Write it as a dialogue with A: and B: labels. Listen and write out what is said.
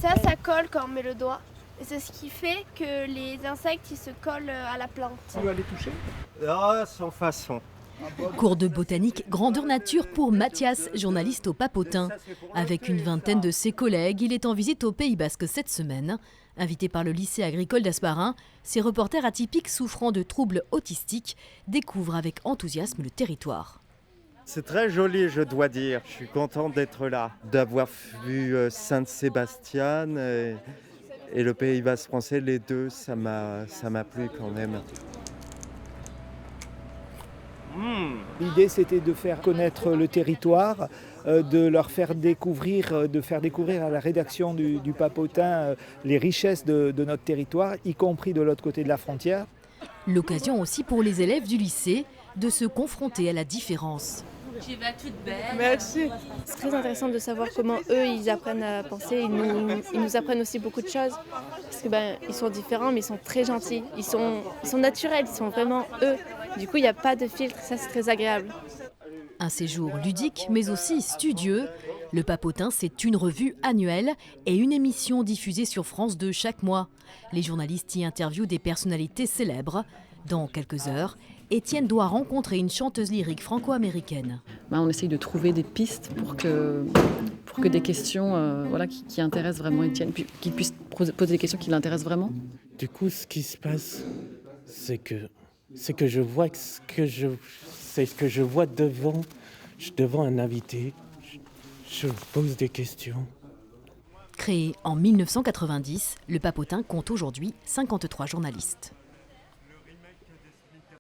A: Ça colle quand on met le doigt. Et c'est ce qui fait que les insectes ils se collent à la plante.
B: On va les toucher?
C: Ah, sans façon.
D: Cours de botanique grandeur nature pour Mathias, journaliste au Papotin. Avec une vingtaine de ses collègues, il est en visite au Pays Basque cette semaine. Invité par le lycée agricole d'Asparin, ces reporters atypiques souffrant de troubles autistiques découvrent avec enthousiasme le territoire.
C: C'est très joli, je dois dire. Je suis content d'être là, d'avoir vu Saint-Sébastien et le Pays Basque français, les deux, ça m'a plu quand même.
B: L'idée, c'était de faire connaître le territoire, de leur faire découvrir, à la rédaction du Papotin les richesses de notre territoire, y compris de l'autre côté de la frontière.
D: L'occasion aussi pour les élèves du lycée de se confronter à la différence.
E: Tu vas toute belle.
A: Merci.
F: C'est très intéressant de savoir comment eux, ils apprennent à penser. Ils nous apprennent aussi beaucoup de choses. Parce que ils sont différents, mais ils sont très gentils. Ils sont naturels, ils sont vraiment eux. Du coup, il n'y a pas de filtre, ça c'est très agréable.
D: Un séjour ludique, mais aussi studieux. Le Papotin, c'est une revue annuelle et une émission diffusée sur France 2 chaque mois. Les journalistes y interviewent des personnalités célèbres. Dans quelques heures, Étienne doit rencontrer une chanteuse lyrique franco-américaine.
G: On essaye de trouver des pistes pour que des questions qui intéressent vraiment Étienne, puis qu'il puisse poser des questions qui l'intéressent vraiment.
H: Du coup, ce qui se passe, c'est que je vois ce que je vois devant un invité. Je pose des questions.
D: Créé en 1990, le Papotin compte aujourd'hui 53 journalistes.